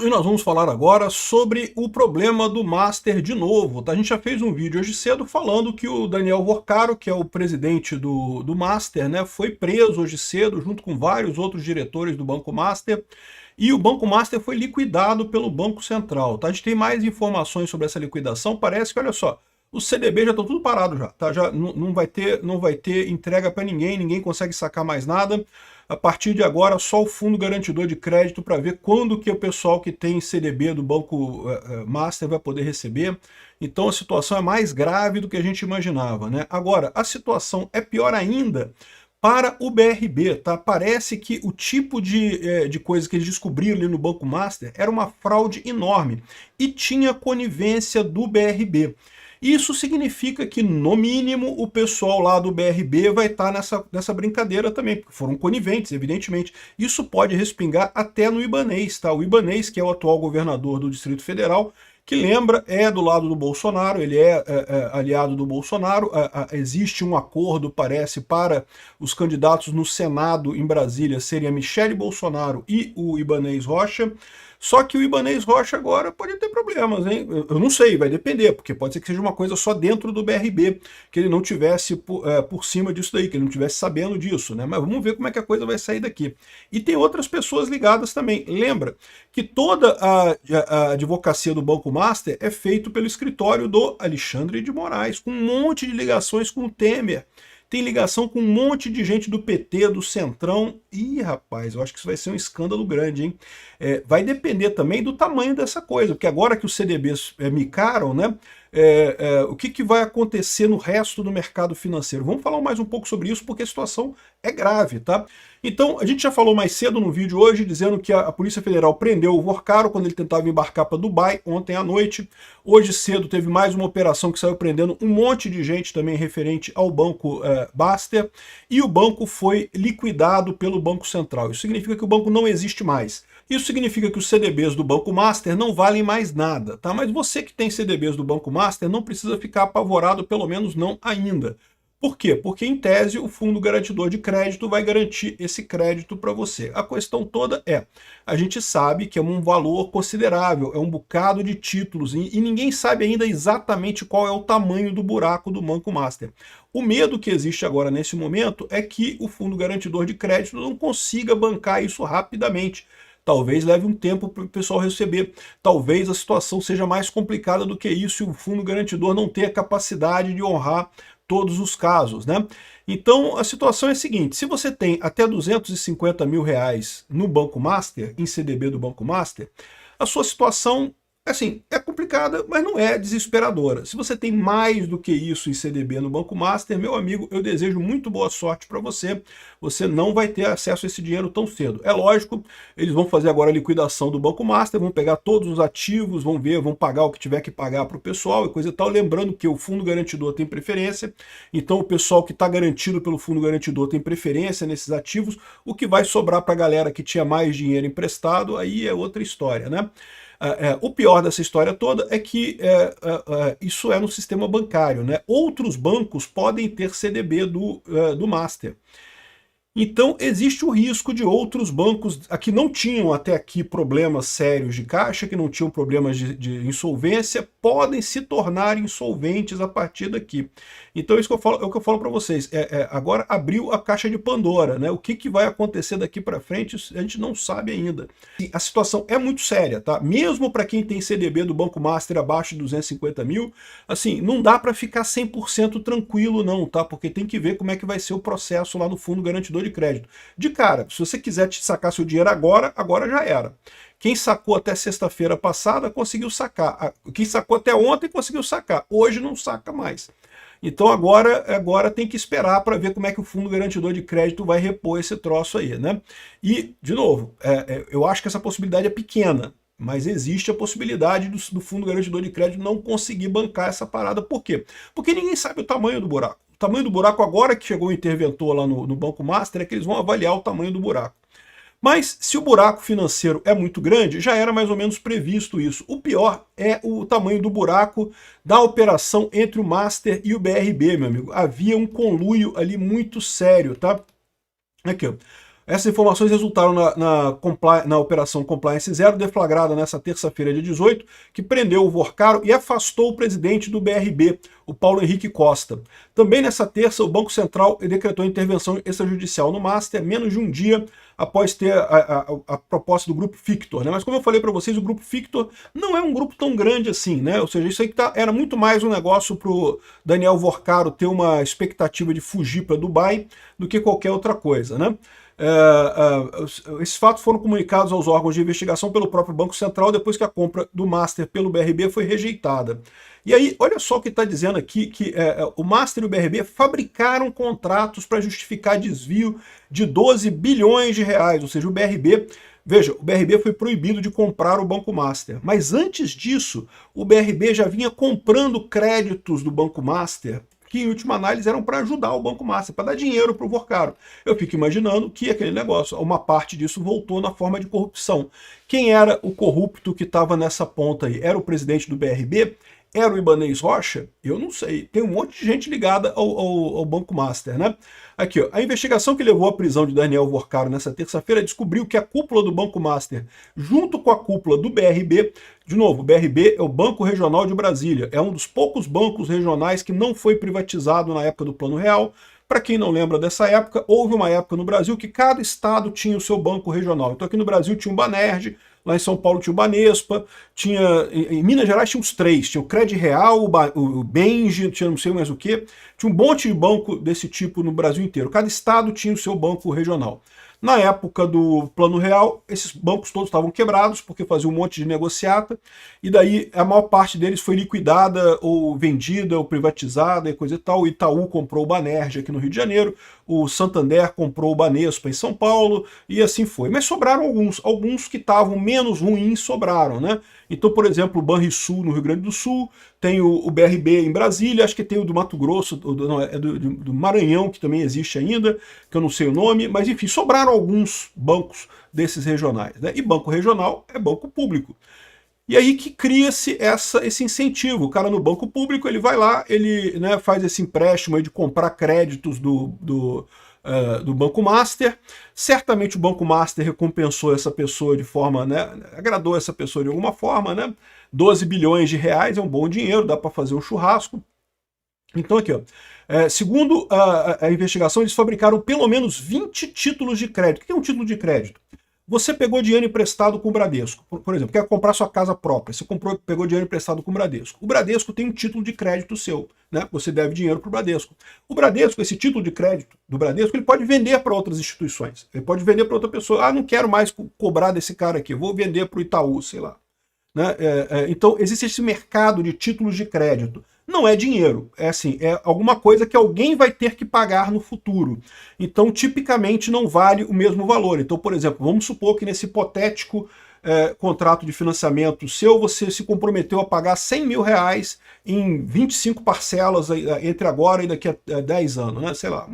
E nós vamos falar agora sobre o problema do Master de novo, tá? A gente já fez um vídeo hoje cedo falando que o Daniel Vorcaro, que é o presidente do Master, né, foi preso hoje cedo junto com vários outros diretores do Banco Master, e o Banco Master foi liquidado pelo Banco Central, tá? A gente tem mais informações sobre essa liquidação, parece que, olha só, os CDB já estão tudo parado já, tá? Já não vai ter entrega para ninguém, ninguém consegue sacar mais nada. A partir de agora, só o Fundo Garantidor de Crédito para ver quando que o pessoal que tem CDB do Banco Master vai poder receber. Então a situação é mais grave do que a gente imaginava, né? Agora, a situação é pior ainda para o BRB, tá? Parece que o tipo de coisa que eles descobriram ali no Banco Master era uma fraude enorme e tinha conivência do BRB. Isso significa que, no mínimo, o pessoal lá do BRB vai estar nessa brincadeira também, porque foram coniventes, evidentemente. Isso pode respingar até no Ibanez, tá? O Ibanez, que é o atual governador do Distrito Federal, que lembra, é do lado do Bolsonaro, ele é aliado do Bolsonaro, existe um acordo, parece, para os candidatos no Senado em Brasília serem a Michele Bolsonaro e o Ibanez Rocha. Só que o Ibanez Rocha agora pode ter problemas, hein? Eu não sei, vai depender, porque pode ser que seja uma coisa só dentro do BRB, que ele não tivesse por cima disso daí, que ele não tivesse sabendo disso, né? Mas vamos ver como é que a coisa vai sair daqui. E tem outras pessoas ligadas também. Lembra que toda a advocacia do Banco Master é feito pelo escritório do Alexandre de Moraes, com um monte de ligações com o Temer. Tem ligação com um monte de gente do PT, do Centrão. Ih, rapaz, eu acho que isso vai ser um escândalo grande, hein? Vai depender também do tamanho dessa coisa, porque agora que os CDBs micaram, né? O que vai acontecer no resto do mercado financeiro? Vamos falar mais um pouco sobre isso, porque a situação é grave, tá? Então, a gente já falou mais cedo no vídeo hoje, dizendo que a Polícia Federal prendeu o Vorcaro quando ele tentava embarcar para Dubai, ontem à noite. Hoje cedo teve mais uma operação que saiu prendendo um monte de gente também referente ao Banco Master, e o banco foi liquidado pelo Banco Central. Isso significa que o banco não existe mais. Isso significa que os CDBs do Banco Master não valem mais nada, tá? Mas você que tem CDBs do Banco Master não precisa ficar apavorado, pelo menos não ainda. Por quê? Porque, em tese, o Fundo Garantidor de Crédito vai garantir esse crédito para você. A questão toda a gente sabe que é um valor considerável, é um bocado de títulos, e ninguém sabe ainda exatamente qual é o tamanho do buraco do Banco Master. O medo que existe agora nesse momento é que o Fundo Garantidor de Crédito não consiga bancar isso rapidamente. Talvez leve um tempo para o pessoal receber. Talvez a situação seja mais complicada do que isso e o Fundo Garantidor não tenha capacidade de honrar todos os casos, né? Então a situação é a seguinte: se você tem até 250 mil reais no Banco Master, em CDB do Banco Master, a sua situação, assim, é complicada, mas não é desesperadora. Se você tem mais do que isso em CDB no Banco Master, meu amigo, eu desejo muito boa sorte para você. Você não vai ter acesso a esse dinheiro tão cedo. É lógico, eles vão fazer agora a liquidação do Banco Master, vão pegar todos os ativos, vão ver, vão pagar o que tiver que pagar para o pessoal e coisa e tal. Lembrando que o Fundo Garantidor tem preferência, então o pessoal que está garantido pelo Fundo Garantidor tem preferência nesses ativos. O que vai sobrar para a galera que tinha mais dinheiro emprestado, aí é outra história, né? O pior dessa história toda é que isso é no sistema bancário, né? Outros bancos podem ter CDB do Master. Então, existe o risco de outros bancos que não tinham até aqui problemas sérios de caixa, que não tinham problemas de insolvência, podem se tornar insolventes a partir daqui. Então, isso que eu falo, é o que eu falo para vocês. Agora abriu a caixa de Pandora, né? O que vai acontecer daqui para frente, a gente não sabe ainda. E a situação é muito séria, tá? Mesmo para quem tem CDB do Banco Master abaixo de 250 mil, assim, não dá para ficar 100% tranquilo não, tá? Porque tem que ver como é que vai ser o processo lá no Fundo Garantidor de Crédito. De cara, se você quiser te sacar seu dinheiro agora, agora já era. Quem sacou até sexta-feira passada conseguiu sacar. Quem sacou até ontem conseguiu sacar. Hoje não saca mais. Então agora tem que esperar para ver como é que o Fundo Garantidor de Crédito vai repor esse troço aí, né? E, de novo, eu acho que essa possibilidade é pequena, mas existe a possibilidade do Fundo Garantidor de Crédito não conseguir bancar essa parada. Por quê? Porque ninguém sabe o tamanho do buraco. O tamanho do buraco, agora que chegou o interventor lá no Banco Master, é que eles vão avaliar o tamanho do buraco. Mas se o buraco financeiro é muito grande, já era mais ou menos previsto isso. O pior é o tamanho do buraco da operação entre o Master e o BRB, meu amigo. Havia um conluio ali muito sério, tá? Aqui, ó. Essas informações resultaram na Operação Compliance Zero, deflagrada nessa terça-feira, dia 18, que prendeu o Vorcaro e afastou o presidente do BRB, o Paulo Henrique Costa. Também nessa terça, o Banco Central decretou intervenção extrajudicial no Master, menos de um dia após ter a proposta do Grupo Fictor, né? Mas como eu falei para vocês, o Grupo Fictor não é um grupo tão grande assim, né? Ou seja, isso aí era muito mais um negócio para o Daniel Vorcaro ter uma expectativa de fugir para Dubai do que qualquer outra coisa, né? Esses fatos foram comunicados aos órgãos de investigação pelo próprio Banco Central depois que a compra do Master pelo BRB foi rejeitada. E aí, olha só o que está dizendo aqui, que o Master e o BRB fabricaram contratos para justificar desvio de 12 bilhões de reais, ou seja, o BRB... Veja, o BRB foi proibido de comprar o Banco Master, mas antes disso, o BRB já vinha comprando créditos do Banco Master, que em última análise eram para ajudar o Banco Master, para dar dinheiro para o Vorcaro. Eu fico imaginando que aquele negócio, uma parte disso voltou na forma de corrupção. Quem era o corrupto que estava nessa ponta aí? Era o presidente do BRB? Era o Ibanez Rocha? Eu não sei. Tem um monte de gente ligada ao Banco Master, né? Aqui, ó, a investigação que levou à prisão de Daniel Vorcaro nessa terça-feira descobriu que a cúpula do Banco Master, junto com a cúpula do BRB, de novo, o BRB é o Banco Regional de Brasília, é um dos poucos bancos regionais que não foi privatizado na época do Plano Real. Para quem não lembra dessa época, houve uma época no Brasil que cada estado tinha o seu banco regional. Então aqui no Brasil tinha o Banerj, lá em São Paulo tinha o Banespa, em Minas Gerais tinha os três, tinha o Cred Real, o Benji, tinha não sei mais o que, tinha um monte de banco desse tipo no Brasil inteiro. Cada estado tinha o seu banco regional. Na época do Plano Real, esses bancos todos estavam quebrados, porque faziam um monte de negociata, e daí a maior parte deles foi liquidada, ou vendida, ou privatizada, e coisa e tal. O Itaú comprou o Banerj aqui no Rio de Janeiro, o Santander comprou o Banespa em São Paulo, e assim foi. Mas sobraram alguns que estavam menos ruins sobraram, né? Então, por exemplo, o Banrisul no Rio Grande do Sul, tem o BRB em Brasília, acho que tem o do Mato Grosso, do Maranhão, que também existe ainda, que eu não sei o nome, mas enfim, sobraram alguns bancos desses regionais, né? E banco regional é banco público. E aí que cria-se esse incentivo. O cara no banco público, ele vai lá, ele, né, faz esse empréstimo aí de comprar créditos do Banco Master. Certamente o Banco Master recompensou essa pessoa de forma, né, agradou essa pessoa de alguma forma, né? 12 bilhões de reais é um bom dinheiro, dá para fazer um churrasco. Então aqui, ó, segundo a investigação, eles fabricaram pelo menos 20 títulos de crédito. O que é um título de crédito? Você pegou dinheiro emprestado com o Bradesco, por exemplo, quer comprar sua casa própria, você pegou dinheiro emprestado com o Bradesco. O Bradesco tem um título de crédito seu, né? Você deve dinheiro para o Bradesco. O Bradesco, esse título de crédito do Bradesco, ele pode vender para outras instituições, ele pode vender para outra pessoa. Ah, não quero mais cobrar desse cara aqui, vou vender para o Itaú, sei lá. Né? Então existe esse mercado de títulos de crédito. Não é dinheiro, é assim, é alguma coisa que alguém vai ter que pagar no futuro. Então, tipicamente, não vale o mesmo valor. Então, por exemplo, vamos supor que nesse hipotético contrato de financiamento seu, você se comprometeu a pagar 100 mil reais em 25 parcelas entre agora e daqui a 10 anos, né? Sei lá,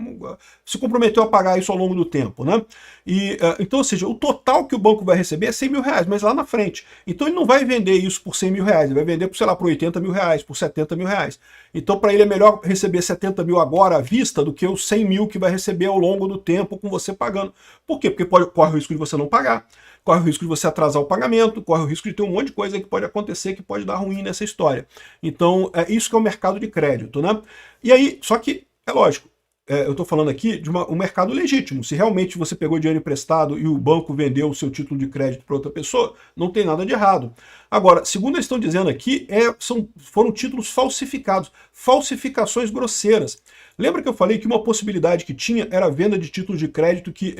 se comprometeu a pagar isso ao longo do tempo, né? E, então, ou seja, o total que o banco vai receber é 100 mil reais, mas lá na frente. Então ele não vai vender isso por 100 mil reais, ele vai vender, por, sei lá, por 80 mil reais, por 70 mil reais. Então para ele é melhor receber 70 mil agora à vista do que os 100 mil que vai receber ao longo do tempo com você pagando. Por quê? Porque corre o risco de você não pagar, corre o risco de você atrasar o pagamento, corre o risco de ter um monte de coisa que pode acontecer, que pode dar ruim nessa história. Então, é isso que é o mercado de crédito, né? E aí, só que, é lógico, eu estou falando aqui de um mercado legítimo. Se realmente você pegou dinheiro emprestado e o banco vendeu o seu título de crédito para outra pessoa, não tem nada de errado. Agora, segundo eles estão dizendo aqui, foram títulos falsificados, falsificações grosseiras. Lembra que eu falei que uma possibilidade que tinha era a venda de títulos de crédito que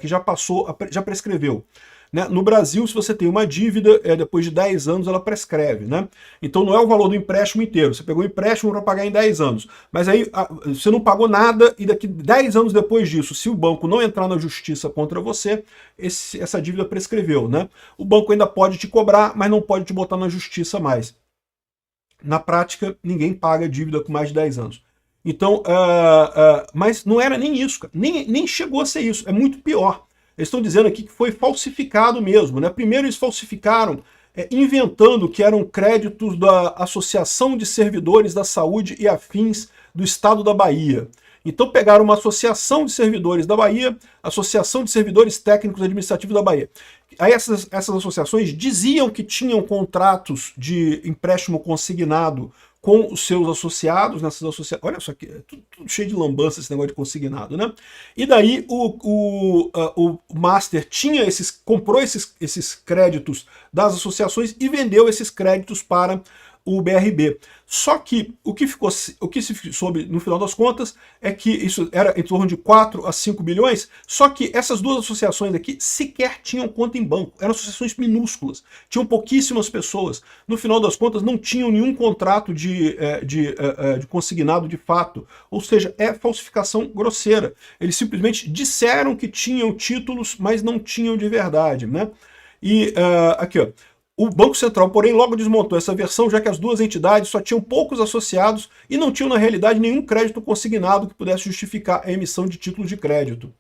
que já prescreveu. Né? No Brasil, se você tem uma dívida, depois de 10 anos ela prescreve. Né? Então não é o valor do empréstimo inteiro. Você pegou o empréstimo para pagar em 10 anos. Mas aí você não pagou nada e daqui 10 anos depois disso, se o banco não entrar na justiça contra você, essa dívida prescreveu. Né? O banco ainda pode te cobrar, mas não pode te botar na justiça mais. Na prática, ninguém paga dívida com mais de 10 anos. Então, mas não era nem isso, cara. Nem chegou a ser isso. É muito pior. Eles estão dizendo aqui que foi falsificado mesmo, né? Primeiro eles falsificaram inventando que eram créditos da Associação de Servidores da Saúde e Afins do Estado da Bahia. Então pegaram uma associação de servidores da Bahia, Associação de Servidores Técnicos Administrativos da Bahia. Aí essas associações diziam que tinham contratos de empréstimo consignado com os seus associados, nessas associações. Olha só, que tudo cheio de lambança esse negócio de consignado, né? E daí o Master comprou esses créditos das associações e vendeu esses créditos para o BRB. Só que o que se soube no final das contas é que isso era em torno de 4 a 5 bilhões, só que essas duas associações aqui sequer tinham conta em banco, eram associações minúsculas, tinham pouquíssimas pessoas, no final das contas não tinham nenhum contrato de consignado de fato, ou seja, é falsificação grosseira. Eles simplesmente disseram que tinham títulos, mas não tinham de verdade, né? E aqui, ó. O Banco Central, porém, logo desmontou essa versão, já que as duas entidades só tinham poucos associados e não tinham, na realidade, nenhum crédito consignado que pudesse justificar a emissão de títulos de crédito.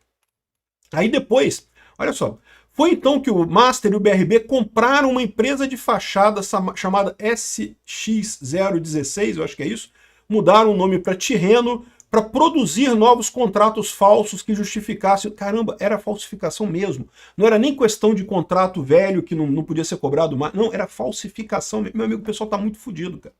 Aí depois, olha só, foi então que o Master e o BRB compraram uma empresa de fachada chamada SX016, eu acho que é isso, mudaram o nome para Tirreno, para produzir novos contratos falsos que justificassem... Caramba, era falsificação mesmo. Não era nem questão de contrato velho que não podia ser cobrado mais. Não, era falsificação. Meu amigo, o pessoal tá muito fodido, cara.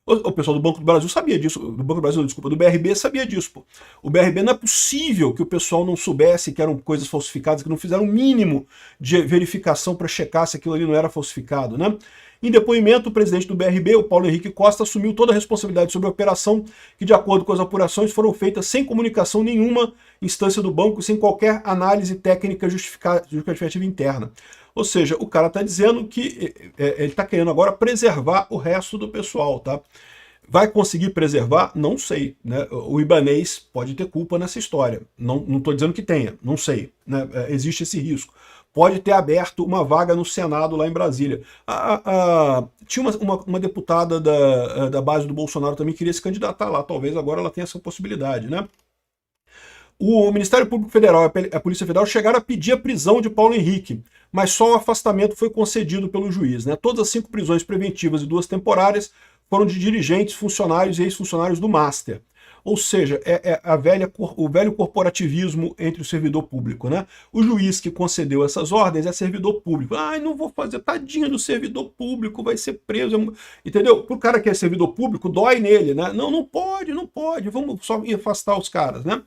O pessoal do Banco do Brasil sabia disso. Do Banco do Brasil, desculpa, do BRB sabia disso, pô. O BRB não é possível que o pessoal não soubesse que eram coisas falsificadas, que não fizeram o mínimo de verificação para checar se aquilo ali não era falsificado, né? Em depoimento, o presidente do BRB, o Paulo Henrique Costa, assumiu toda a responsabilidade sobre a operação que, de acordo com as apurações, foram feitas sem comunicação nenhuma, instância do banco, sem qualquer análise técnica justificativa interna. Ou seja, o cara está dizendo que ele está querendo agora preservar o resto do pessoal, tá? Vai conseguir preservar? Não sei, né? O Ibanez pode ter culpa nessa história. Não estou dizendo que tenha, não sei, né? Existe esse risco. Pode ter aberto uma vaga no Senado lá em Brasília. Tinha uma deputada da base do Bolsonaro também que queria se candidatar lá. Talvez agora ela tenha essa possibilidade, né? O Ministério Público Federal e a Polícia Federal chegaram a pedir a prisão de Paulo Henrique, mas só o afastamento foi concedido pelo juiz, né? Todas as 5 prisões preventivas e 2 temporárias foram de dirigentes, funcionários e ex-funcionários do Master. Ou seja, o velho corporativismo entre o servidor público, né? O juiz que concedeu essas ordens é servidor público. Ai, não vou fazer, tadinho do servidor público, vai ser preso. Entendeu? Pro cara que é servidor público, dói nele, né? Não pode, vamos só afastar os caras, né?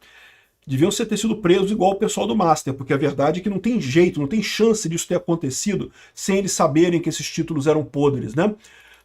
Deviam ter sido presos igual o pessoal do Master, porque a verdade é que não tem jeito, não tem chance disso ter acontecido sem eles saberem que esses títulos eram podres, né?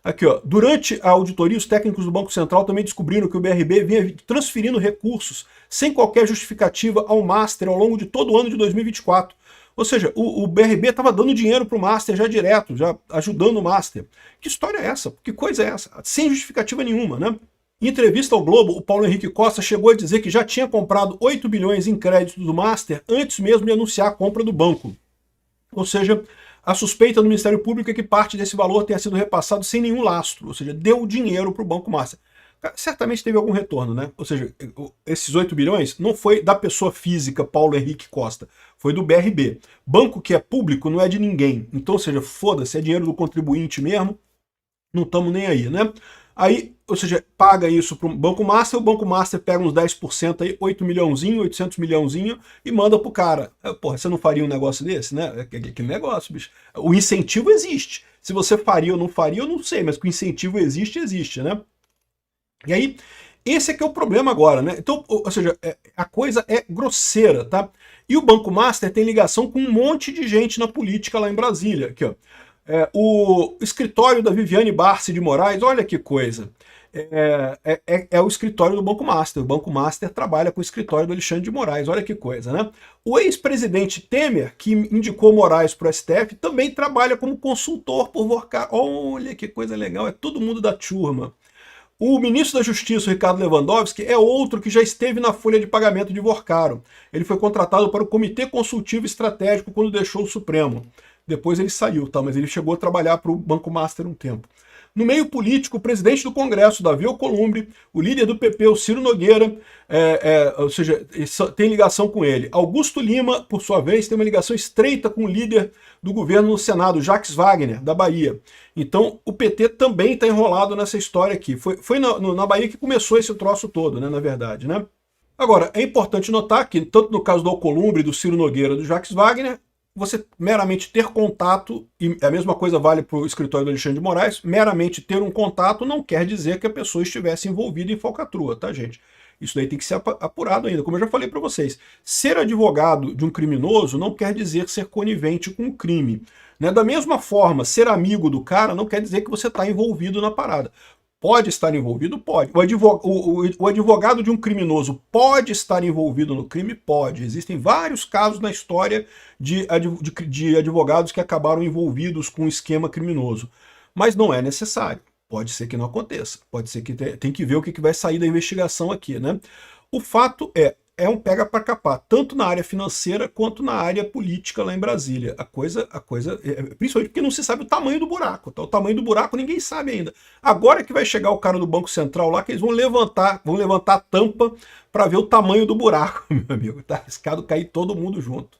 Aqui, ó, durante a auditoria, os técnicos do Banco Central também descobriram que o BRB vinha transferindo recursos sem qualquer justificativa ao Master ao longo de todo o ano de 2024. Ou seja, o BRB estava dando dinheiro para o Master já direto, já ajudando o Master. Que história é essa? Que coisa é essa? Sem justificativa nenhuma, né? Em entrevista ao Globo, o Paulo Henrique Costa chegou a dizer que já tinha comprado 8 bilhões em crédito do Master antes mesmo de anunciar a compra do banco. Ou seja, a suspeita do Ministério Público é que parte desse valor tenha sido repassado sem nenhum lastro, ou seja, deu dinheiro para o Banco Master. Certamente teve algum retorno, né? Ou seja, esses 8 bilhões não foi da pessoa física Paulo Henrique Costa, foi do BRB. Banco que é público não é de ninguém. Então, ou seja, foda-se, é dinheiro do contribuinte mesmo, não estamos nem aí, né? Aí, ou seja, paga isso para o Banco Master, o Banco Master pega uns 10% aí, 8 milhãozinho, 800 milhãozinho e manda pro cara. Porra, você não faria um negócio desse, né? Que negócio, bicho. O incentivo existe. Se você faria ou não faria, eu não sei, mas que o incentivo existe, né? E aí, esse é que é o problema agora, né? Então, ou seja, a coisa é grosseira, tá? E o Banco Master tem ligação com um monte de gente na política lá em Brasília, aqui, ó. O escritório da Viviane Barsi de Moraes, olha que coisa, é o escritório do Banco Master. O Banco Master trabalha com o escritório do Alexandre de Moraes, olha que coisa, né? O ex-presidente Temer, que indicou Moraes para o STF, também trabalha como consultor por Vorcar. Olha que coisa legal, é todo mundo da turma. O ministro da Justiça, Ricardo Lewandowski, é outro que já esteve na folha de pagamento de Vorcaro. Ele foi contratado para o Comitê Consultivo Estratégico quando deixou o Supremo. Depois ele saiu, tá? Mas ele chegou a trabalhar para o Banco Master um tempo. No meio político, o presidente do Congresso, Davi Alcolumbre, o líder do PP, o Ciro Nogueira, ou seja, tem ligação com ele. Augusto Lima, por sua vez, tem uma ligação estreita com o líder do governo no Senado, Jacques Wagner, da Bahia. Então, o PT também está enrolado nessa história aqui. Foi na Bahia que começou esse troço todo, né, na verdade, né? Agora, é importante notar que, tanto no caso do Alcolumbre, do Ciro Nogueira, do Jacques Wagner, você meramente ter contato, e a mesma coisa vale para o escritório do Alexandre de Moraes, meramente ter um contato não quer dizer que a pessoa estivesse envolvida em falcatrua, tá, gente? Isso daí tem que ser apurado ainda. Como eu já falei para vocês, ser advogado de um criminoso não quer dizer ser conivente com o crime. Né? Da mesma forma, ser amigo do cara não quer dizer que você está envolvido na parada. Pode estar envolvido? Pode. O advogado de um criminoso pode estar envolvido no crime? Pode. Existem vários casos na história de advogados que acabaram envolvidos com um esquema criminoso. Mas não é necessário. Pode ser que não aconteça. Pode ser que tem que ver o que vai sair da investigação aqui, né? O fato é um pega para capar, tanto na área financeira quanto na área política lá em Brasília. Principalmente porque não se sabe o tamanho do buraco. Tá? O tamanho do buraco ninguém sabe ainda. Agora que vai chegar o cara do Banco Central lá, que eles vão levantar a tampa para ver o tamanho do buraco, meu amigo. Tá arriscado cair todo mundo junto.